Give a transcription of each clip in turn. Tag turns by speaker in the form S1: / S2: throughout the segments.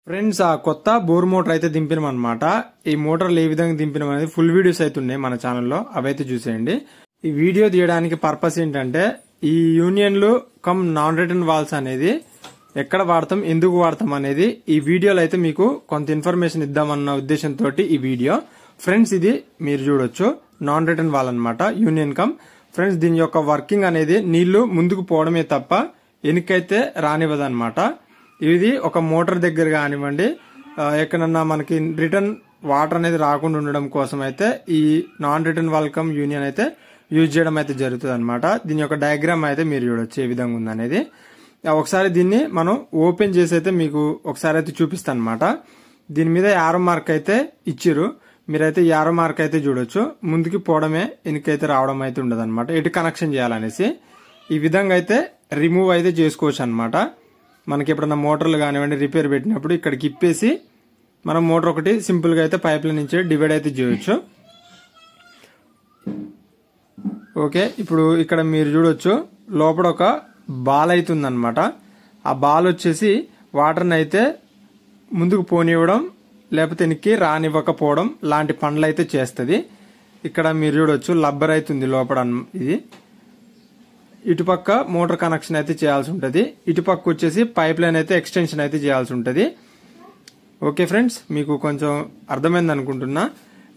S1: Friends ఆ కొత్త bore motor అయితే దింపినాం అనమాట. ఈ మోటార్లు ఏ విధంగా దింపినాం అనేది ఫుల్ వీడియోస్ అయితే ఉన్నాయి మన ఛానల్లో, అవైతే చూసేయండి. ఈ వీడియో తీయడానికి పర్పస్ ఏంటంటే ఈ యూనియన్లు కమ్ నాన్ రిటర్న్ వాల్స్ అనేది ఎక్కడ వాడతాం, ఎందుకు వాడతాం అనేది ఈ వీడియోలో అయితే మీకు కొంత ఇన్ఫర్మేషన్ ఇద్దామన్న ఉద్దేశంతో ఈ వీడియో. ఫ్రెండ్స్ ఇది మీరు చూడొచ్చు నాన్ రిటర్న్ వాల్ అనమాట, యూనియన్ కమ్. ఫ్రెండ్స్ దీని యొక్క వర్కింగ్ అనేది నీళ్లు ముందుకు పోవడమే తప్ప వెనకైతే రానివ్వదన్నమాట. ఇది ఒక మోటార్ దగ్గర కానివ్వండి, ఎక్కడన్నా మనకి రిటర్న్ వాటర్ అనేది రాకుండా ఉండడం కోసం అయితే ఈ non return valve come union అయితే యూజ్ చేయడం అయితే జరుగుతుంది అనమాట. దీని యొక్క డయాగ్రామ్ అయితే మీరు చూడొచ్చు ఏ విధంగా ఉందనేది. ఒకసారి దీన్ని మనం ఓపెన్ చేసి అయితే మీకు ఒకసారి అయితే చూపిస్తాను అనమాట. దీని మీద యారో మార్క్ అయితే ఇచ్చిర్రు, మీరైతే యారో మార్క్ అయితే చూడొచ్చు. ముందుకి పోవడమే, వెనకైతే రావడం అయితే ఉండదు అనమాట. ఎటు కనెక్షన్ చేయాలనేసి ఈ విధంగా అయితే రిమూవ్ అయితే చేసుకోవచ్చు అనమాట. మనకి ఎప్పుడన్నా మోటార్లు కానివ్వండి రిపేర్ పెట్టినప్పుడు ఇక్కడికి ఇప్పేసి మనం మోటార్ ఒకటి సింపుల్ గా అయితే పైప్ లైన్ నుంచి డివైడ్ అయితే చేయొచ్చు. ఓకే, ఇప్పుడు ఇక్కడ మీరు చూడొచ్చు లోపల ఒక బాల్ అయితే ఉందన్నమాట. ఆ బాల్ వచ్చేసి వాటర్ని అయితే ముందుకు పోనివ్వడం లేకపోతే వెనక్కి రానివ్వకపోవడం లాంటి పనులు అయితే చేస్తుంది. ఇక్కడ మీరు చూడొచ్చు లబ్బర్ అయితే ఉంది లోపల. ఇది ఇటుపక్క మోటార్ కనెక్షన్ అయితే చేయాల్సి ఉంటుంది, ఇటుపక్క వచ్చేసి పైప్ లైన్ అయితే ఎక్స్టెన్షన్ అయితే చేయాల్సి ఉంటుంది. ఓకే ఫ్రెండ్స్, మీకు కొంచెం అర్థమైంది అనుకుంటున్నా.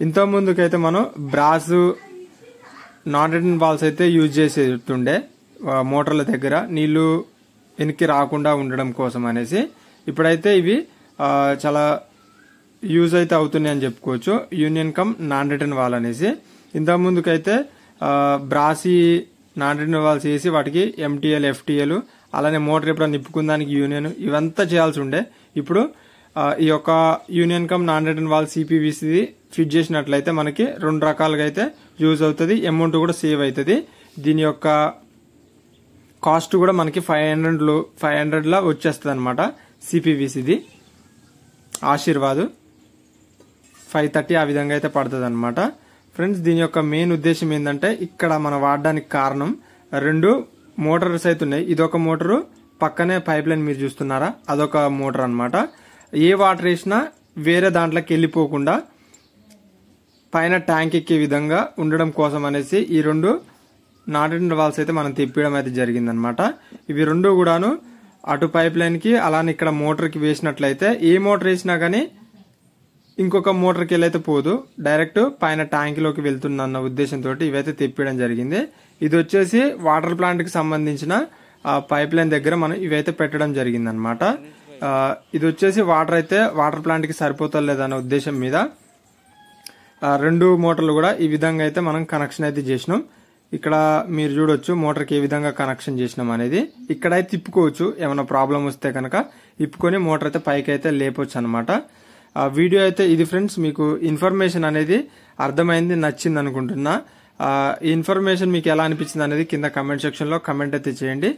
S1: ఇంత ముందుకైతే మనం బ్రాస్ నాన్ రిటర్న్ వాల్స్ అయితే యూజ్ చేసేటుండే మోటార్ల దగ్గర నీళ్లు వెనక్కి రాకుండా ఉండడం కోసం అనేసి. ఇప్పుడైతే ఇవి చాలా యూజ్ అయితే అవుతున్నాయి అని చెప్పుకోవచ్చు, union come non return valve అనేసి. ఇంత ముందుకైతే బ్రాసీ నాన్ రిటర్న్ వాల్స్ వేసి వాటికి ఎంటీఎల్ ఎఫ్టీఎల్ అలానే మోటార్ ఎప్పుడైనా నిప్పుకుందానికి యూనియన్ ఇవంతా చేయాల్సి ఉండే. ఇప్పుడు ఈ యొక్క union come non return valve CPVC fit చేసినట్లయితే మనకి రెండు రకాలుగా అయితే యూజ్ అవుతుంది, అమౌంట్ కూడా సేవ్ అవుతుంది. దీని యొక్క కాస్ట్ కూడా మనకి 500 లా వచ్చేస్తుంది అనమాట. సిపివిసిది ఆశీర్వాద్ 530 ఆ విధంగా అయితే పడుతుంది అనమాట. ఫ్రెండ్స్ దీని యొక్క మెయిన్ ఉద్దేశం ఏంటంటే ఇక్కడ మనం వాడడానికి కారణం రెండు మోటార్స్ అయితే ఉన్నాయి. ఇదొక మోటారు, పక్కనే పైప్ లైన్ మీరు చూస్తున్నారా అదొక మోటార్ అనమాట. ఏ వాటర్ వేసినా వేరే దాంట్లోకి వెళ్ళిపోకుండా పైన ట్యాంక్ ఎక్కే విధంగా ఉండడం కోసం అనేసి ఈ రెండు నాన్ రిటర్న్ వాల్స్ అయితే మనం తెప్పియడం అయితే జరిగిందనమాట. ఇవి రెండు కూడాను అటు పైప్ లైన్ కి అలానే ఇక్కడ మోటార్ కి వేసినట్లయితే ఏ మోటార్ వేసినా గానీ ఇంకొక మోటార్కి వెళ్ళైతే పోదు, డైరెక్ట్ పైన ట్యాంక్ లోకి వెళ్తుందన్న ఉద్దేశంతో ఇవైతే తెప్పియడం జరిగింది. ఇది వచ్చేసి వాటర్ ప్లాంట్ కి సంబంధించిన పైప్ లైన్ దగ్గర మనం ఇవైతే పెట్టడం జరిగింది అనమాట. ఇది వచ్చేసి వాటర్ ప్లాంట్ కి సరిపోతలేదన్న ఉద్దేశం మీద రెండు మోటార్లు కూడా ఈ విధంగా అయితే మనం కనెక్షన్ అయితే చేసినాం. ఇక్కడ మీరు చూడొచ్చు మోటార్ కి ఏ విధంగా కనెక్షన్ చేసినాం అనేది. ఇక్కడైతే తిప్పుకోవచ్చు, ఏమైనా ప్రాబ్లం వస్తే కనుక ఇప్పుకొని మోటార్ అయితే పైకి అయితే లేపొచ్చు అనమాట. వీడియో అయితే ఇది ఫ్రెండ్స్, మీకు ఇన్ఫర్మేషన్ అనేది అర్థమైంది, నచ్చింది అనుకుంటున్నా. ఈ ఇన్ఫర్మేషన్ మీకు ఎలా అనిపించింది అనేది కింద కమెంట్ సెక్షన్ లో కమెంట్ అయితే చేయండి.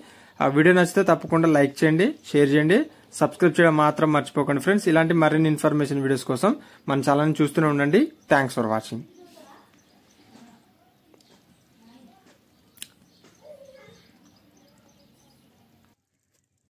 S1: ఆ వీడియో నచ్చితే తప్పకుండా లైక్ చేయండి, షేర్ చేయండి, సబ్స్క్రైబ్ చేయడం మాత్రం మర్చిపోకండి ఫ్రెండ్స్. ఇలాంటి మరిన్ని ఇన్ఫర్మేషన్ వీడియోస్ కోసం మన ఛానల్ చూస్తూనే ఉండండి. Thanks for watching.